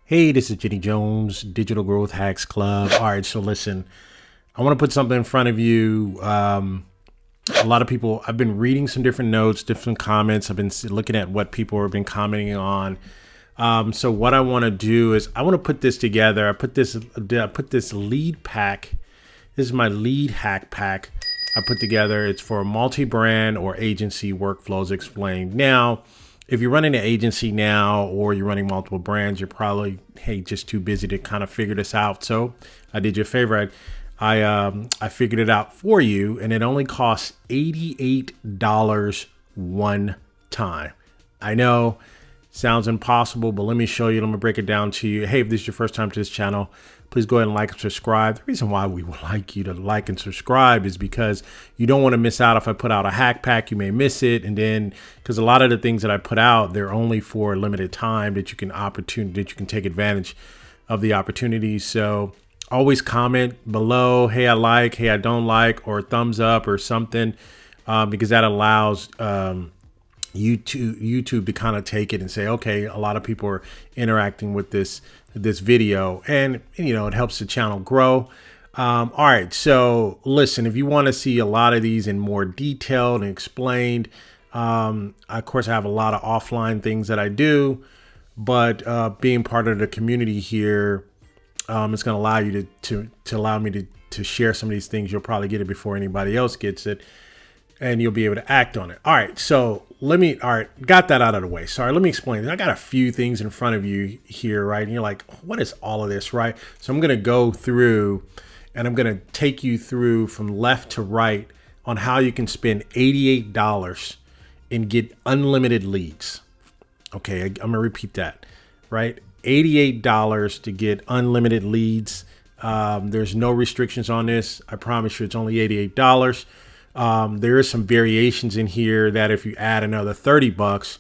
Hey, this is Jenny Jones, Digital Growth Hacks Club. All right, so listen, I want to put something in front of you. A lot of people, I've been reading some different notes, different comments. I've been looking at what people have been commenting on. So what I want to do is I want to put this together. I put this lead pack. This is my lead hack pack I put together. It's for multi-brand or agency workflows explained. Now, if you're running an agency now or you're running multiple brands, you're probably, hey, just too busy to kind of figure this out. So I did you a favor. I figured it out for you, and it only costs $88 one time. I know, sounds impossible, but let me show you. Let me break it down to you. Hey, if this is your first time to this channel, please go ahead and like and subscribe. The reason why we would like you to like and subscribe is because you don't want to miss out. If I put out a hack pack, you may miss it. And then because a lot of the things that I put out, they're only for a limited time that you can take advantage of the opportunities. So always comment below, hey, I like, hey, I don't like, or thumbs up or something, because that allows YouTube to kind of take it and say, okay, a lot of people are interacting with this video, and it helps the channel grow. All right, so listen, if you want to see a lot of these in more detailed and explained, of course I have a lot of offline things that I do, but being part of the community here, it's going to allow you to allow me to share some of these things. You'll probably get it before anybody else gets it, and you'll be able to act on it. All right, so got that out of the way. Sorry, let me explain. I got a few things in front of you here, right? And you're like, what is all of this, right? So I'm going to go through and I'm going to take you through from left to right on how you can spend $88 and get unlimited leads. Okay, I'm going to repeat that, right? $88 to get unlimited leads. There's no restrictions on this. I promise you it's only $88. There is some variations in here that if you add another $30,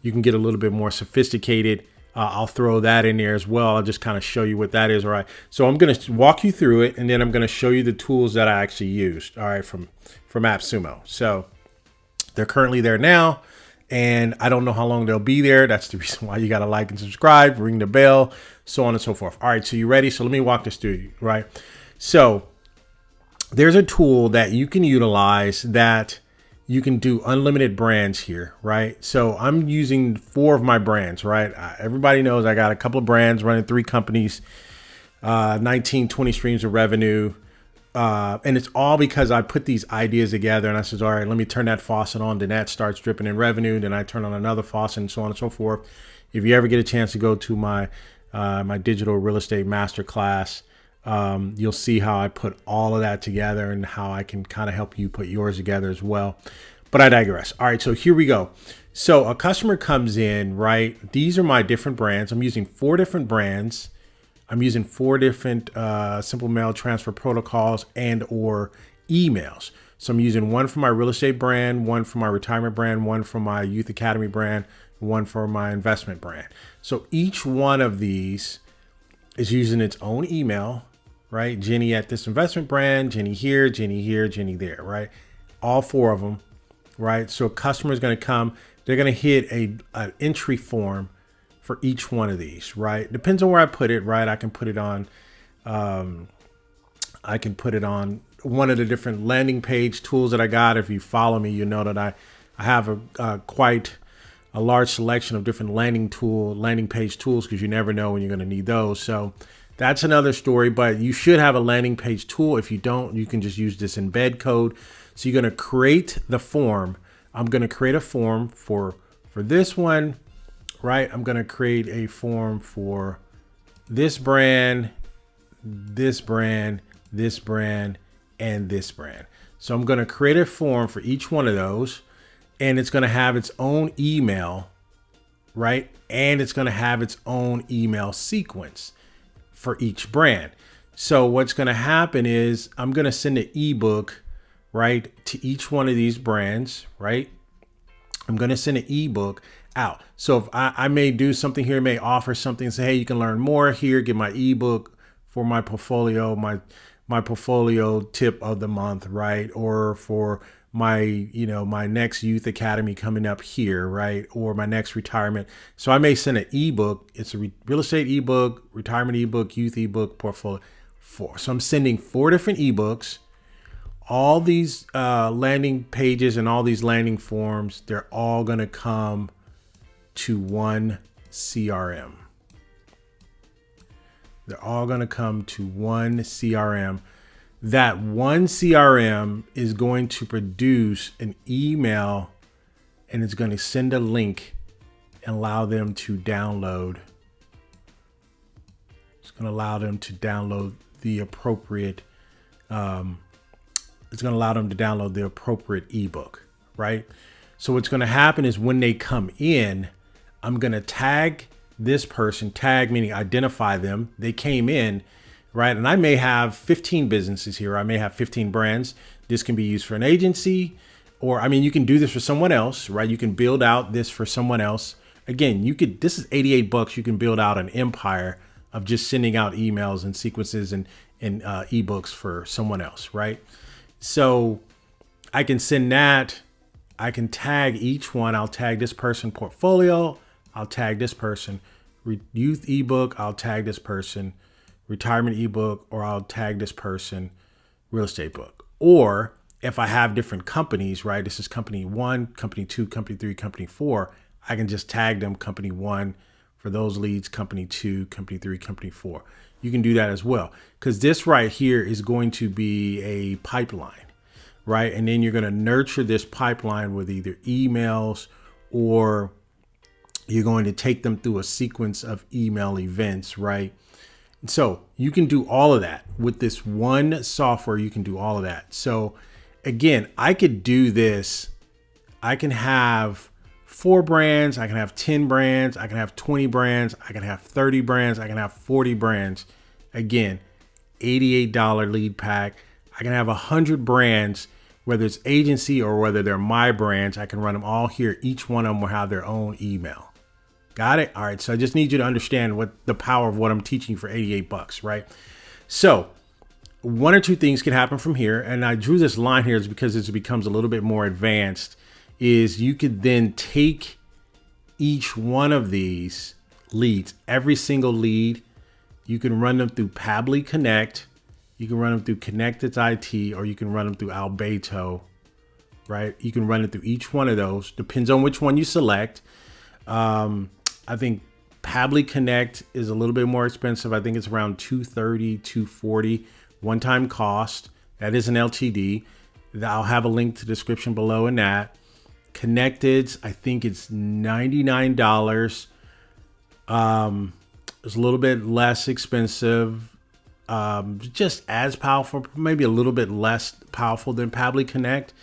you can get a little bit more sophisticated. I'll throw that in there as well. I'll just kind of show you what that is. All right. So I'm going to walk you through it, and then I'm going to show you the tools that I actually used. All right. From Appsumo. So they're currently there now, and I don't know how long they'll be there. That's the reason why you got to like and subscribe, ring the bell, so on and so forth. All right. So you ready? So let me walk this through you. Right. So there's a tool that you can utilize that you can do unlimited brands here, right? So I'm using 4 of my brands, right? Everybody knows I got a couple of brands running 3 companies, 19, 20 streams of revenue. And it's all because I put these ideas together and I said, all right, let me turn that faucet on. Then that starts dripping in revenue. Then I turn on another faucet and so on and so forth. If you ever get a chance to go to my digital real estate masterclass, you'll see how I put all of that together and how I can kind of help you put yours together as well. But I digress. All right, so here we go. So a customer comes in, right? These are my different brands. I'm using 4 different brands. I'm using 4 different simple mail transfer protocols and or emails. So I'm using one for my real estate brand, one for my retirement brand, one for my youth academy brand, one for my investment brand. So each one of these is using its own email, right? Jenny at this investment brand, Jenny here, Jenny there, right? All 4 of them, right? So a customer is going to come, they're going to hit an entry form for each one of these, right? Depends on where I put it, right? I can put it on one of the different landing page tools that I got. If you follow me, you know that I have quite a large selection of different landing page tools, because you never know when you're going to need those. So that's another story, but you should have a landing page tool. If you don't, you can just use this embed code. So you're going to create the form. I'm going to create a form for this one, right? I'm going to create a form for this brand, this brand, this brand, and this brand. So I'm going to create a form for each one of those, and it's going to have its own email, right? And it's going to have its own email sequence for each brand. So what's going to happen is I'm going to send an ebook, right, to each one of these brands, right? I'm going to send an ebook out. So if I may do something here, may offer something and say, hey, you can learn more here, get my ebook for my portfolio, my portfolio tip of the month, right? Or for my next youth academy coming up here, right? Or my next retirement. So I may send an ebook. It's a real estate ebook, retirement ebook, youth ebook, portfolio. So I'm sending 4 different ebooks. All these landing pages and all these landing forms, they're all going to come to one CRM. They're all going to come to one CRM. That one CRM is going to produce an email, and it's going to send a link and allow them to download. It's going to allow them to download the appropriate ebook, right? So what's going to happen is when they come in, I'm going to tag this person, tag meaning identify them. They came in, right? And I may have 15 businesses here. I may have 15 brands. This can be used for an agency, or you can do this for someone else, right? You can build out this for someone else. Again, this is $88. You can build out an empire of just sending out emails and sequences and ebooks for someone else, right? So I can send that. I can tag each one. I'll tag this person portfolio. I'll tag this person youth ebook. I'll tag this person retirement ebook, or I'll tag this person real estate book. Or if I have different companies, right? This is company 1, company 2, company 3, company 4. I can just tag them company 1 for those leads, company 2, company 3, company 4. You can do that as well, because this right here is going to be a pipeline, right? And then you're going to nurture this pipeline with either emails, or you're going to take them through a sequence of email events, right? So you can do all of that with this one software. You can do all of that. So again, I could do this. I can have 4 brands. I can have 10 brands. I can have 20 brands. I can have 30 brands. I can have 40 brands. Again, $88 lead pack. I can have 100 brands, whether it's agency or whether they're my brands. I can run them all here. Each one of them will have their own email. Got it? All right. So I just need you to understand what the power of what I'm teaching for $88, right? So 1 or 2 things can happen from here. And I drew this line here is because it becomes a little bit more advanced, is you could then take each one of these leads, every single lead, you can run them through Pabbly Connect, you can run them through Connected IT, or you can run them through Albedo, right? You can run it through each one of those. Depends on which one you select. I think Pabbly Connect is a little bit more expensive. I think it's around $230, $240 one-time cost. That is an LTD. I'll have a link to the description below in that. Connected, I think it's $99. It's a little bit less expensive. Just as powerful, maybe a little bit less powerful than Pabbly Connect.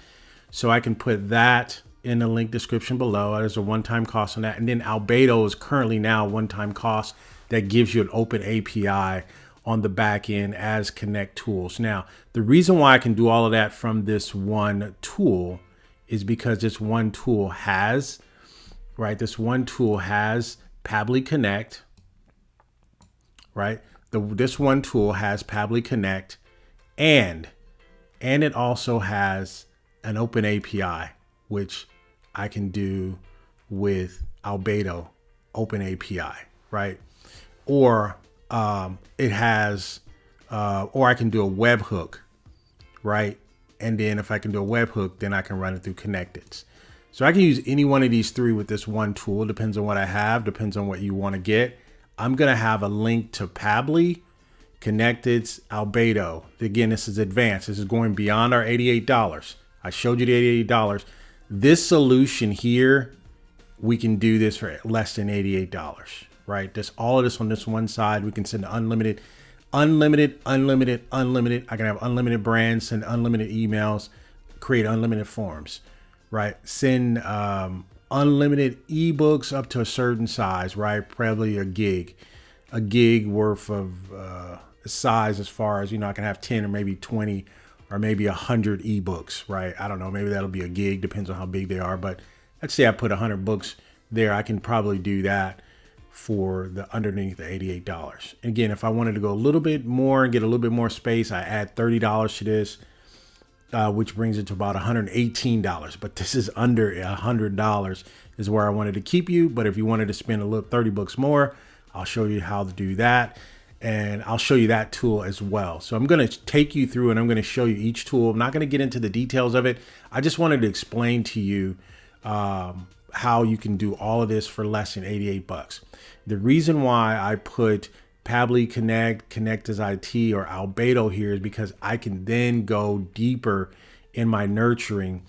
So I can put that in the link description below. There's a one-time cost on that. And then Albedo is currently now a one-time cost that gives you an open API on the back end as Connect tools. Now, the reason why I can do all of that from this one tool is because this one tool has, right? This one tool has Pabbly Connect, right? This one tool has Pabbly Connect, and it also has an open API, which I can do with Albedo open API, right? Or it has, or I can do a webhook, right? And then if I can do a webhook, then I can run it through Connected. So I can use any one of these 3 with this one tool. Depends on what I have, depends on what you want to get. I'm going to have a link to Pabbly, Connected, Albedo. Again, this is advanced. This is going beyond our $88. I showed you the $88. This solution here, we can do this for less than $88, right? This all of this on this one side. We can send unlimited. I can have unlimited brands, send unlimited emails, create unlimited forms, right? Send unlimited ebooks up to a certain size, right? Probably a gig worth of size, as far as, I can have 10 or maybe 20 or maybe 100 ebooks, right? I don't know. Maybe that'll be a gig, depends on how big they are. But let's say I put 100 books there. I can probably do that for the underneath the $88. Again, if I wanted to go a little bit more and get a little bit more space, I add $30 to this. which brings it to about $118. But this is under $100 is where I wanted to keep you. But if you wanted to spend a little 30 bucks more, I'll show you how to do that. And I'll show you that tool as well. So I'm going to take you through and I'm going to show you each tool. I'm not going to get into the details of it. I just wanted to explain to you how you can do all of this for less than 88 bucks. The reason why I put Pabbly Connect, Connect as IT, or Albedo here is because I can then go deeper in my nurturing.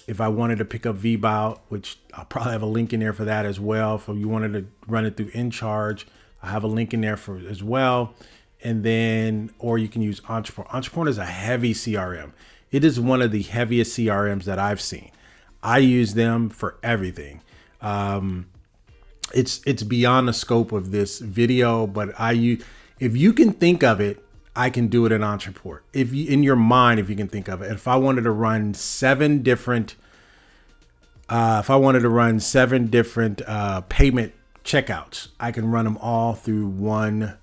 If I wanted to pick up VBOut, which I'll probably have a link in there for that as well. If you wanted to run it through InCharge, I have a link in there for as well. And then, or you can use Entrepreneur. Entrepreneur is a heavy CRM. It is one of the heaviest CRMs that I've seen. I use them for everything. It's beyond the scope of this video, but if you can think of it, I can do it in Entrepreneur. If you, in your mind, if you can think of it, if I wanted to run seven different payment checkouts, I can run them all through one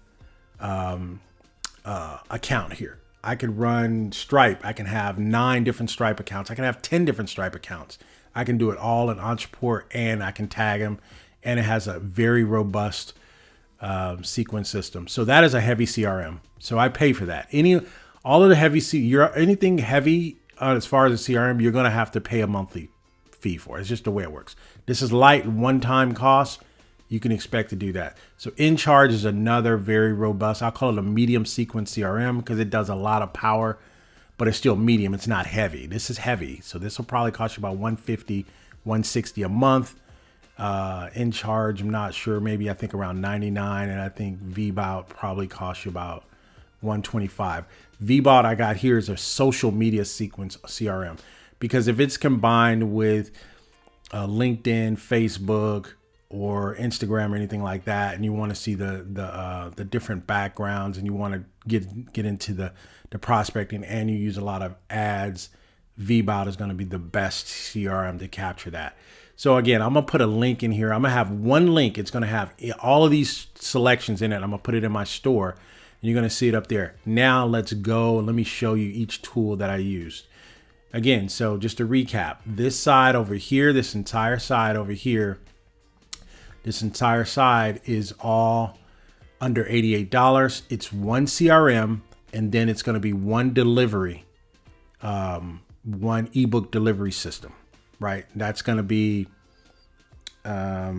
account here. I could run Stripe. I can have 9 different Stripe accounts. I can have 10 different Stripe accounts. I can do it all in Entrepreneur, and I can tag them. And it has a very robust sequence system. So that is a heavy CRM. So I pay for that. All of the heavy anything heavy as far as the CRM, you're going to have to pay a monthly fee for. It's just the way it works. This is light one-time cost. You can expect to do that. So InCharge is another very robust. I'll call it a medium sequence CRM because it does a lot of power, but it's still medium. It's not heavy. This is heavy. So this will probably cost you about $150, $160 a month. InCharge, I'm not sure. Maybe I think around $99, and I think VBOut probably costs you about $125. VBOut I got here is a social media sequence CRM because if it's combined with LinkedIn, Facebook, or Instagram or anything like that, and you want to see the different backgrounds, and you want to get into the prospecting, and you use a lot of ads, VBOut is going to be the best CRM to capture that. So again, I'm going to put a link in here. I'm going to have one link. It's going to have all of these selections in it. I'm going to put it in my store, and you're going to see it up there. Now let's go. Let me show you each tool that I used. Again, so just to recap, this side over here, this entire side over here, this entire side is all under $88. It's one CRM, and then it's going to be one delivery, one ebook delivery system, right? That's going to be, I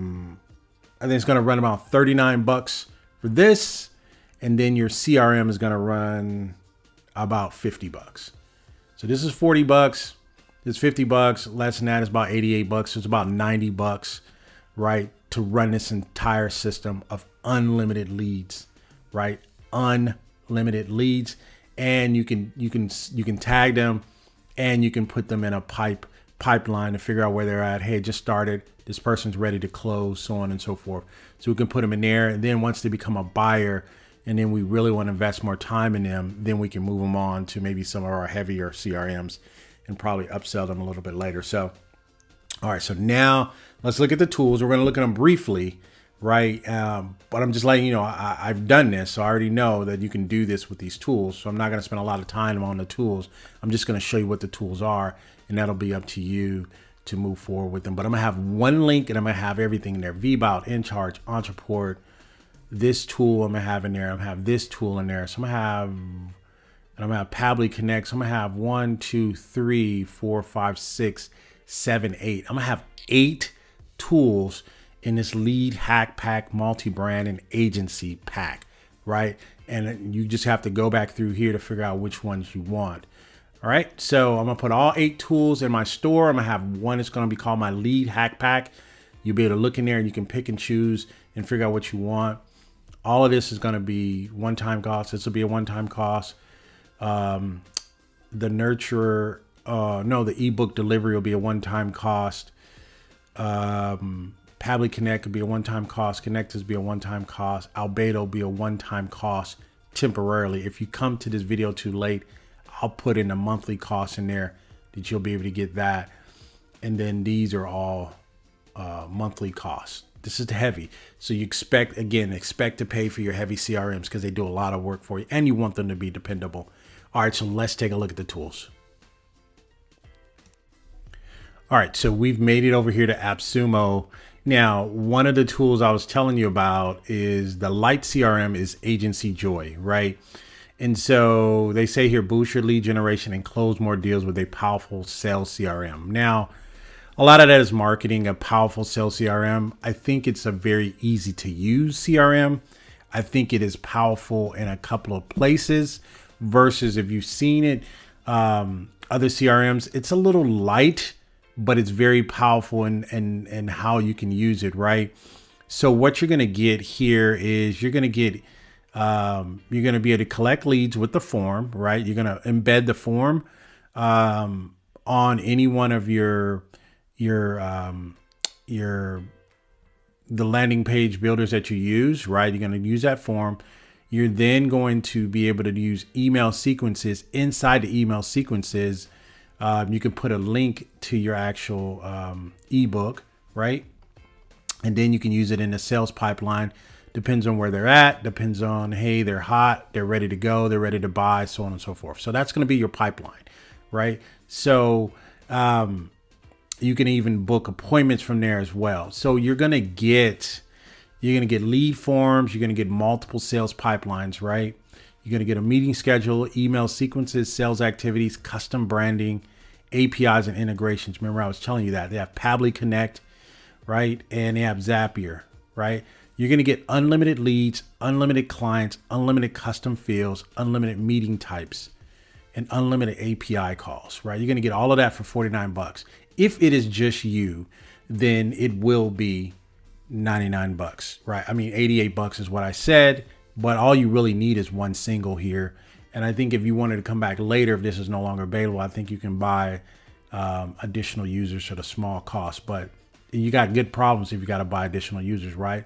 think it's going to run about 39 bucks for this. And then your CRM is going to run about 50 bucks. So this is 40 bucks. This is 50 bucks. Less than that is about 88 bucks. So it's about 90 bucks, right? To run this entire system of unlimited leads, right? Unlimited leads. And you can tag them, and you can put them in a pipeline to figure out where they're at. Hey, just started. This person's ready to close, so on and so forth. So we can put them in there. And then once they become a buyer, and then we really want to invest more time in them, then we can move them on to maybe some of our heavier CRMs and probably upsell them a little bit later. So, all right, so now let's look at the tools. We're going to look at them briefly, right? But I'm just letting you know, I've done this, so I already know that you can do this with these tools. So I'm not going to spend a lot of time on the tools. I'm just going to show you what the tools are, and that'll be up to you to move forward with them. But I'm going to have one link, and I'm going to have everything in there. VBOut, InCharge, Entrepreneur, this tool I'm going to have in there. I'm going to have this tool in there. So I'm going to have Pabbly Connect. So I'm going to have 1, 2, 3, 4, 5, 6, 7, 8. I'm going to have 8 tools in this lead hack pack, multi-brand and agency pack, right? And you just have to go back through here to figure out which ones you want. All right. So I'm going to put all 8 tools in my store. I'm going to have one that's going to be called my lead hack pack. You'll be able to look in there and you can pick and choose and figure out what you want. All of this is going to be one-time cost. This will be a one-time cost. The nurturer, the ebook delivery will be a one-time cost. Pabbly Connect could be a one-time cost. Connectors be a one-time cost. Albedo will be a one-time cost temporarily. If you come to this video too late, I'll put in a monthly cost in there that you'll be able to get that. And then these are all monthly costs. This is heavy. So you expect to pay for your heavy CRMs because they do a lot of work for you and you want them to be dependable. All right, so let's take a look at the tools. All right, so we've made it over here to Appsumo. Now, one of the tools I was telling you about is the light CRM is Agency Joy, right? And so they say here, boost your lead generation and close more deals with a powerful sales CRM. Now, a lot of that is marketing, a powerful sales CRM. I think it's a very easy to use CRM. I think it is powerful in a couple of places versus if you've seen it, other CRMs, it's a little light, but it's very powerful in how you can use it, right? So what you're going to get here is you're going to be able to collect leads with the form, right? You're going to embed the form on any one of the landing page builders that you use, right? You're going to use that form. You're then going to be able to use email sequences. Inside the email sequences, you can put a link to your actual ebook, right? And then you can use it in the sales pipeline. Depends on where they're at. Depends on, hey, they're hot, they're ready to go, they're ready to buy, so on and so forth. So that's going to be your pipeline, right? So you can even book appointments from there as well. So you're going to get lead forms. You're going to get multiple sales pipelines, right? You're going to get a meeting schedule, email sequences, sales activities, custom branding, APIs, and integrations. Remember, I was telling you that they have Pabbly Connect, right? And they have Zapier, right? You're going to get unlimited leads, unlimited clients, unlimited custom fields, unlimited meeting types, and unlimited API calls, right? You're going to get all of that for $49. If it is just you, then it will be $99, right? I mean, $88 is what I said, but all you really need is one single here. And I think if you wanted to come back later, if this is no longer available, I think you can buy additional users at a small cost. But you got good problems if you got to buy additional users, right?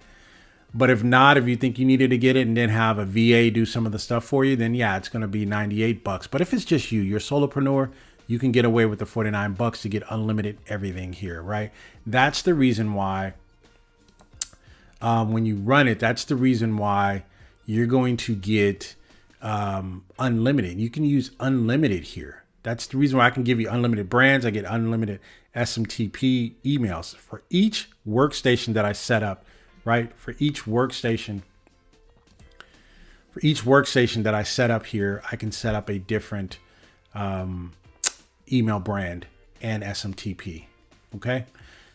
But if not, if you think you needed to get it and then have a VA do some of the stuff for you, then yeah, it's going to be $98. But if it's just you're a solopreneur, you can get away with the $49 to get unlimited everything here, right? That's the reason why when you run it, that's the reason why you're going to get unlimited. You can use unlimited here. That's the reason why I can give you unlimited brands. I get unlimited SMTP emails for each workstation that I set up, right? For each workstation that I set up here, I can set up a different email brand and SMTP. Okay.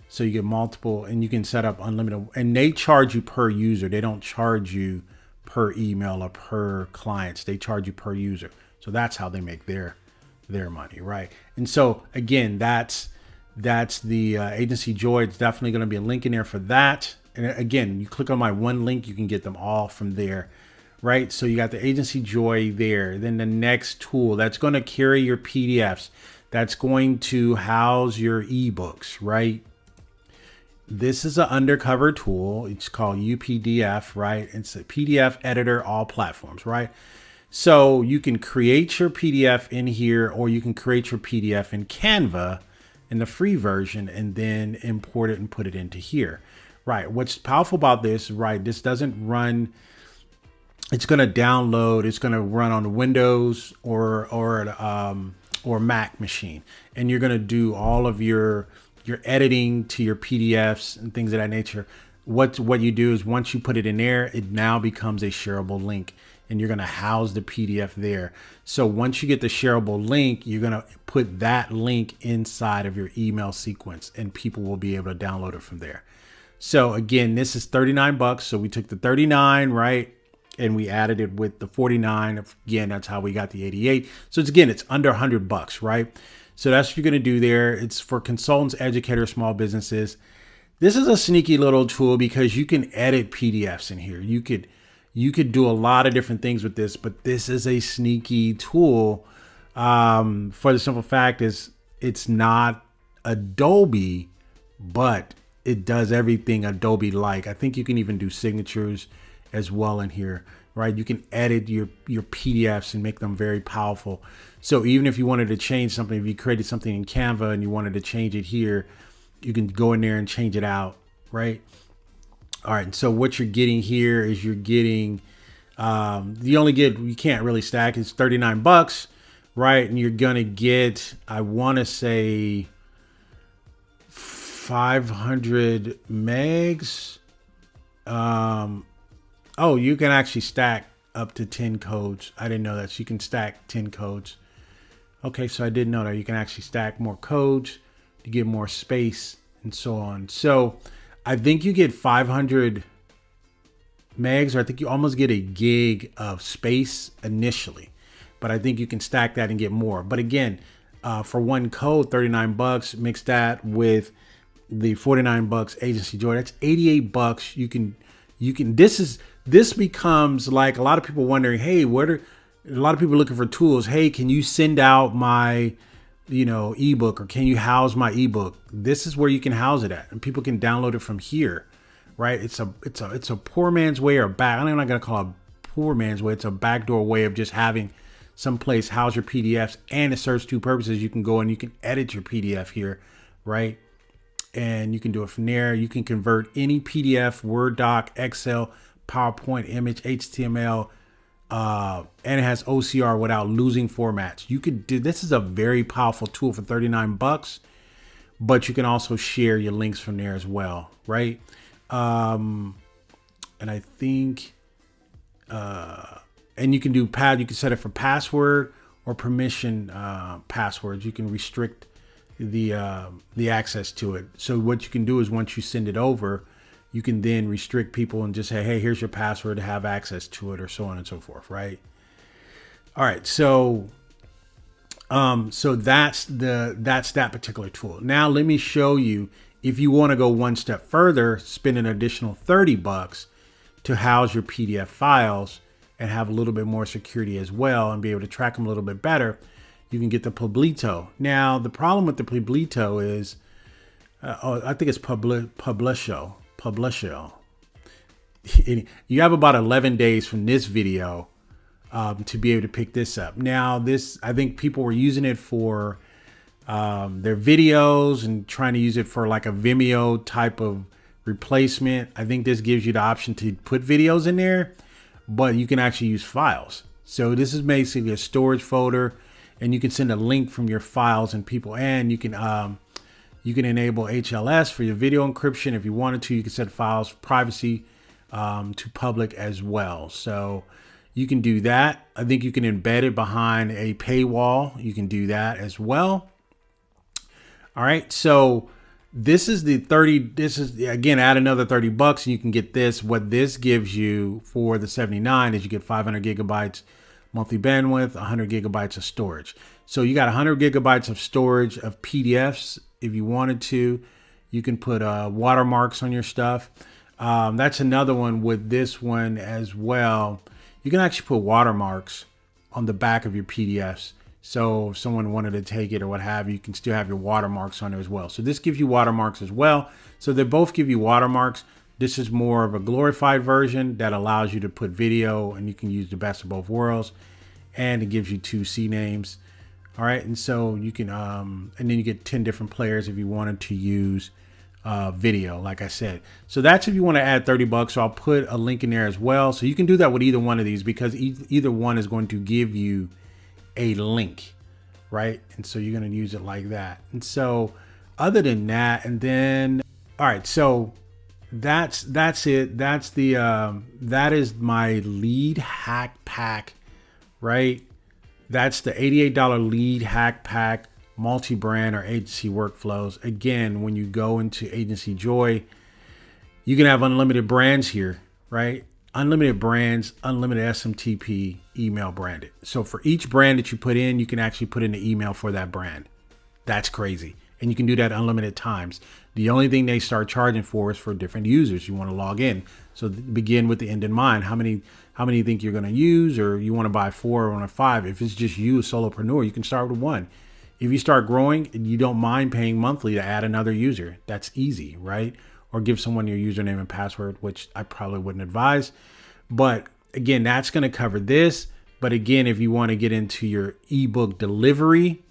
So you get multiple and you can set up unlimited, and they charge you per user. They don't charge you per email or per clients. They charge you per user. So that's how they make their money. Right. And so again, that's the Agency Joy. It's definitely going to be a link in there for that. And again, you click on my one link, you can get them all from there. Right. So you got the Agency Joy there. Then the next tool that's going to carry your PDFs, that's going to house your ebooks, right? This is an undercover tool. It's called UPDF, right? It's a PDF editor, all platforms, right? So you can create your PDF in here, or you can create your PDF in Canva in the free version and then import it and put it into here, right? What's powerful about this, right? This doesn't run. It's going to download. It's going to run on Windows or Mac machine, and you're going to do all of your editing to your PDFs and things of that nature. What you do is once you put it in there, it now becomes a shareable link, and you're going to house the PDF there. So once you get the shareable link, you're going to put that link inside of your email sequence, and people will be able to download it from there. So again, this is $39. So we took the 39, right? And we added it with the 49. Again, that's how we got the 88. So it's under $100, right? So that's what you're going to do there. It's for consultants, educators, small businesses. This is a sneaky little tool because you can edit PDFs in here. You could do a lot of different things with this, but this is a sneaky tool for the simple fact is it's not Adobe, but it does everything Adobe like. I think you can even do signatures as well in here, right? You can edit your PDFs and make them very powerful. So even if you wanted to change something, if you created something in Canva and you wanted to change it here, you can go in there and change it out, right? All right. So what you're getting here is you're getting, you can't really stack. It's $39, right? And you're going to get, I want to say 500 megs. Oh, you can actually stack up to 10 codes. I didn't know that. So you can stack 10 codes. Okay, so I didn't know that you can actually stack more codes to get more space and so on. So I think you get 500 megs, or I think you almost get a gig of space initially, but I think you can stack that and get more. But again, for one code, $39, mix that with the $49 agency joy, that's $88. This becomes like a lot of people wondering, hey, a lot of people looking for tools. Hey, can you send out my, ebook, or can you house my ebook? This is where you can house it at, and people can download it from here, right? It's a poor man's way, or I'm not gonna call it poor man's way. It's a backdoor way of just having someplace house your PDFs, and it serves two purposes. You can go and you can edit your PDF here, right? And you can do it from there. You can convert any PDF, Word doc, Excel, PowerPoint, image, HTML, and it has OCR without losing formats. You could do this. Is a very powerful tool for $39, but you can also share your links from there as well, right? And I think, and you can do you can set it for password or permission passwords. You can restrict the access to it. So what you can do is once you send it over, you can then restrict people and just say, hey, here's your password to have access to it, or so on and so forth, right? All right, so that's that particular tool. Now let me show you, if you want to go one step further, spend an additional $30 to house your PDF files and have a little bit more security as well and be able to track them a little bit better. You can get the Publito. Now, the problem with the Publito is, I think it's Publisho. You have about 11 days from this video to be able to pick this up. Now, I think people were using it for their videos and trying to use it for like a Vimeo type of replacement. I think this gives you the option to put videos in there, but you can actually use files. So this is basically a storage folder, and you can send a link from your files and people, and you can enable HLS for your video encryption if you wanted to. You can set files privacy to public as well. So you can do that. I think you can embed it behind a paywall. You can do that as well. All right. So this is the 30. This is, again, add another $30 and you can get this. What this gives you for the 79 is you get 500 gigabytes monthly bandwidth, 100 gigabytes of storage. So you got 100 gigabytes of storage of PDFs. If you wanted to, you can put watermarks on your stuff. That's another one with this one as well. You can actually put watermarks on the back of your PDFs. So if someone wanted to take it or what have you, you can still have your watermarks on there as well. So this gives you watermarks as well. So they both give you watermarks. This is more of a glorified version that allows you to put video, and you can use the best of both worlds. And it gives you 2 CNAMEs. All right, and so you can, and then you get 10 different players if you wanted to use video, like I said. So that's if you want to add $30. So I'll put a link in there as well. So you can do that with either one of these, because either one is going to give you a link, right? And so you're going to use it like that. And so other than that, and then, all right, so that's it. That's the, that is my lead hack pack, right? That's the $88 lead hack pack, multi-brand or agency workflows. Again, when you go into Agency Joy, you can have unlimited brands here, right? Unlimited brands, unlimited SMTP, email branded. So for each brand that you put in, you can actually put in the email for that brand. That's crazy. And you can do that unlimited times. The only thing they start charging for is for different users. You want to log in. So begin with the end in mind. How many you think you're going to use, or you want to buy 4 or 5? If it's just you, a solopreneur, you can start with 1. If you start growing and you don't mind paying monthly to add another user, that's easy, right? Or give someone your username and password, which I probably wouldn't advise. But again, that's going to cover this. But again, if you want to get into your ebook delivery,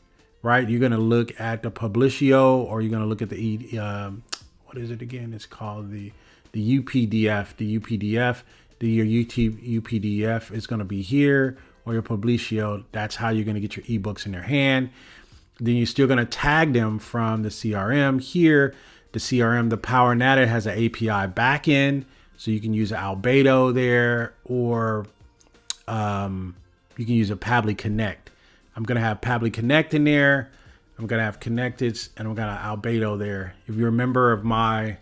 right, you're going to look at the Publicio, or you're going to look at the, what is it again? It's called the UPDF, your UPDF is going to be here, or your Publicio. That's how you're going to get your ebooks in their hand. Then you're still going to tag them from the CRM here. the CRM. The Power Natter has an API backend, so you can use an Albedo there, or you can use a Pabbly Connect. I'm gonna have Pabbly Connect in there. I'm gonna have Connected, and I'm gonna Albedo there. If you're a member of my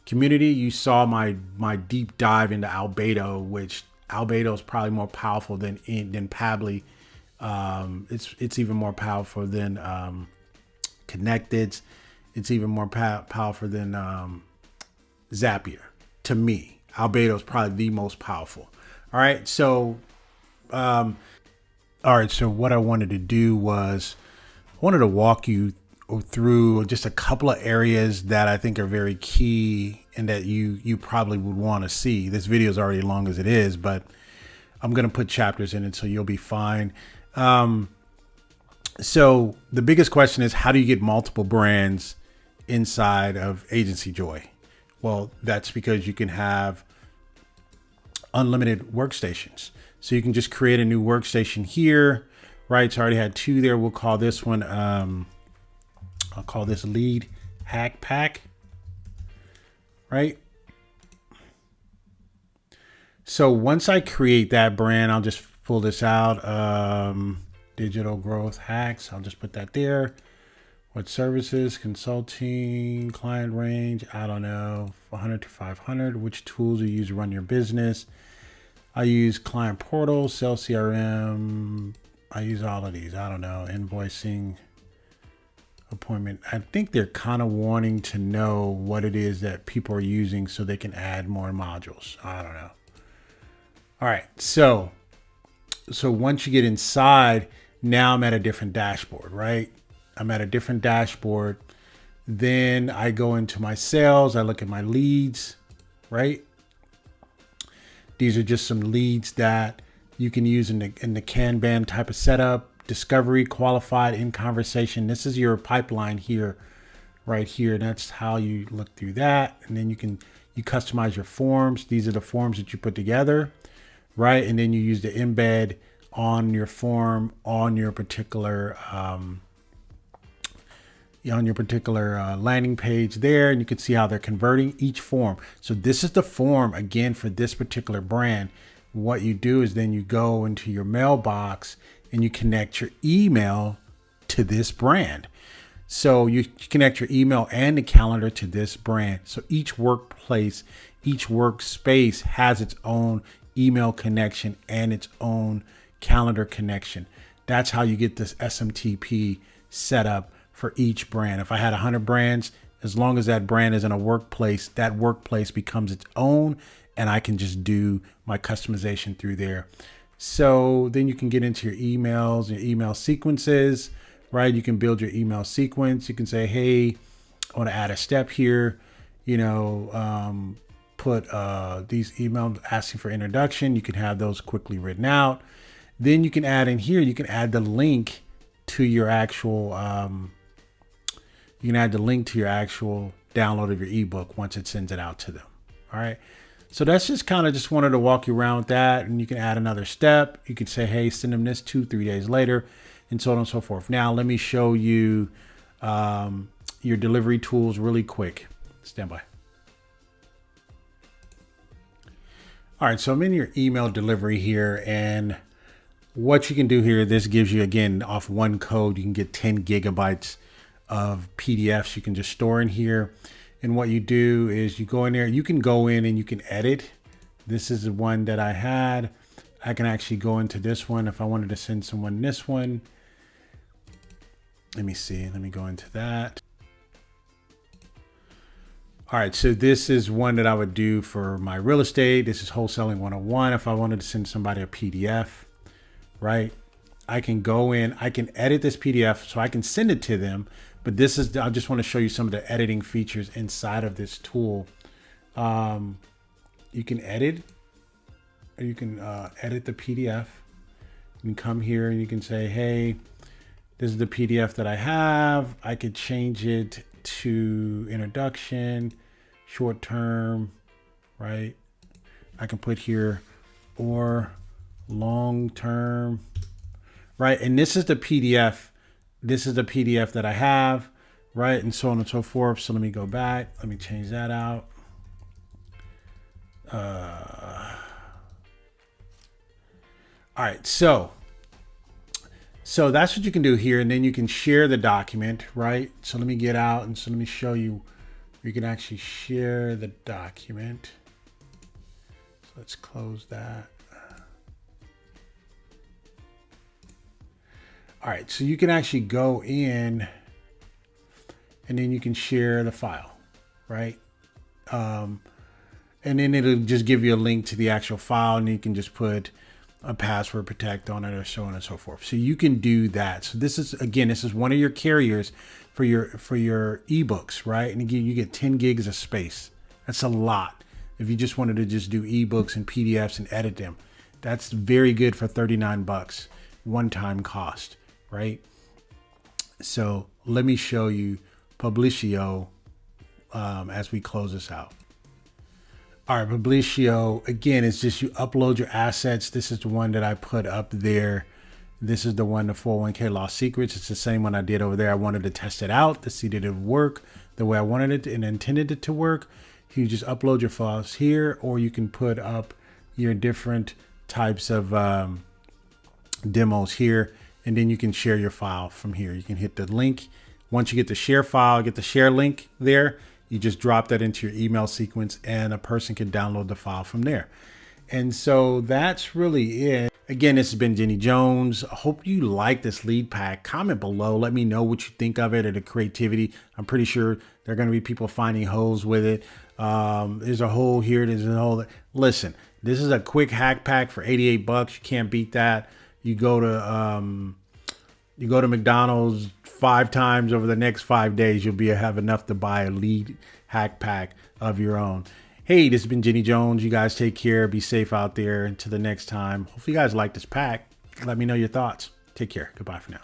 community, you saw my deep dive into Albedo, which Albedo is probably more powerful than Pabbly. It's even more powerful than Connected. It's even more powerful than Zapier. To me, Albedo is probably the most powerful. All right, so what I wanted to do was I wanted to walk you through just a couple of areas that I think are very key and that you probably would want to see. This video is already long as it is, but I'm going to put chapters in it so you'll be fine. So the biggest question is, how do you get multiple brands inside of Agency Joy? Well, that's because you can have unlimited workstations. So you can just create a new workstation here, right? So I already had 2 there. We'll call this one, I'll call this Lead Hack Pack, right? So once I create that brand, I'll just pull this out. Digital growth hacks. I'll just put that there. What services, consulting, client range, I don't know, 100 to 500. Which tools you use to run your business? I use client portal, sales CRM. I use all of these. I don't know, invoicing, appointment. I think they're kind of wanting to know what it is that people are using so they can add more modules. I don't know. All right. So once you get inside, now I'm at a different dashboard, right? I'm at a different dashboard. Then I go into my sales. I look at my leads, right? These are just some leads that you can use in the Kanban type of setup. Discovery, qualified, in conversation. This is your pipeline here, right here. That's how you look through that. And then you customize your forms. These are the forms that you put together, right? And then you use the embed on your form on your particular landing page there, and you can see how they're converting each form. So this is the form again for this particular brand. What you do is then you go into your mailbox and you connect your email to this brand. So you connect your email and the calendar to this brand. So each workplace, each workspace has its own email connection and its own calendar connection. That's how you get this SMTP set up for each brand. If I had 100 brands, as long as that brand is in a workplace, that workplace becomes its own, and I can just do my customization through there. So then you can get into your emails, your email sequences, right? You can build your email sequence. You can say, hey, I want to add a step here, put these emails asking for introduction. You can have those quickly written out. Then you can add in here, you can add the link to your actual, download of your ebook once it sends it out to them. All right. So that's just wanted to walk you around with that. And you can add another step. You could say, hey, send them this 2-3 days later, and so on and so forth. Now, let me show you your delivery tools really quick. Stand by. All right. So I'm in your email delivery here, and what you can do here, this gives you, again, off one code, you can get 10 gigabytes of PDFs you can just store in here. And what you do is you go in there, you can go in and you can edit. This is the one that I had. I can actually go into this one if I wanted to send someone this one. Let me see, let me go into that. All right, so this is one that I would do for my real estate. This is wholesaling 101. If I wanted to send somebody a PDF, right? I can go in, I can edit this PDF so I can send it to them. But this is, I just want to show you some of the editing features inside of this tool. You can edit, or you can edit the PDF. You can come here and you can say, hey, this is the PDF that I have. I could change it to introduction, short term, right? I can put here or long term, right? And this is the PDF. This is the PDF that I have, right? And so on and so forth. So let me go back. Let me change that out. All right, so that's what you can do here, and then you can share the document, right? So let me get out, and so let me show you. You can actually share the document. So let's close that. All right, so you can actually go in, and then you can share the file, right? And then it'll just give you a link to the actual file, and you can just put a password protect on it, or so on and so forth. So you can do that. So this is, again, this is one of your carriers for your ebooks, right? And again, you get 10 gigs of space. That's a lot. If you just wanted to just do ebooks and PDFs and edit them, that's very good for $39 one-time cost, right? So let me show you Publicio as we close this out. All right, Publicio, again, it's just you upload your assets. This is the one that I put up there. This is the one, the 401k Lost Secrets. It's the same one I did over there. I wanted to test it out to see that it would work the way I wanted it and intended it to work. You just upload your files here, or you can put up your different types of demos here, and then you can share your file from here. You can hit the link. Once you get the share file, get the share link there, you just drop that into your email sequence, and a person can download the file from there. And so that's really it. Again, this has been Jenny Jones. I hope you like this lead pack. Comment below. Let me know what you think of it, or the creativity. I'm pretty sure there are going to be people finding holes with it. There's a hole here. There's a hole. Listen, this is a quick hack pack for $88. You can't beat that. You go to McDonald's 5 times over the next 5 days, you'll have enough to buy a lead hack pack of your own. Hey, this has been Jenny Jones. You guys take care. Be safe out there. Until the next time. Hopefully you guys like this pack. Let me know your thoughts. Take care. Goodbye for now.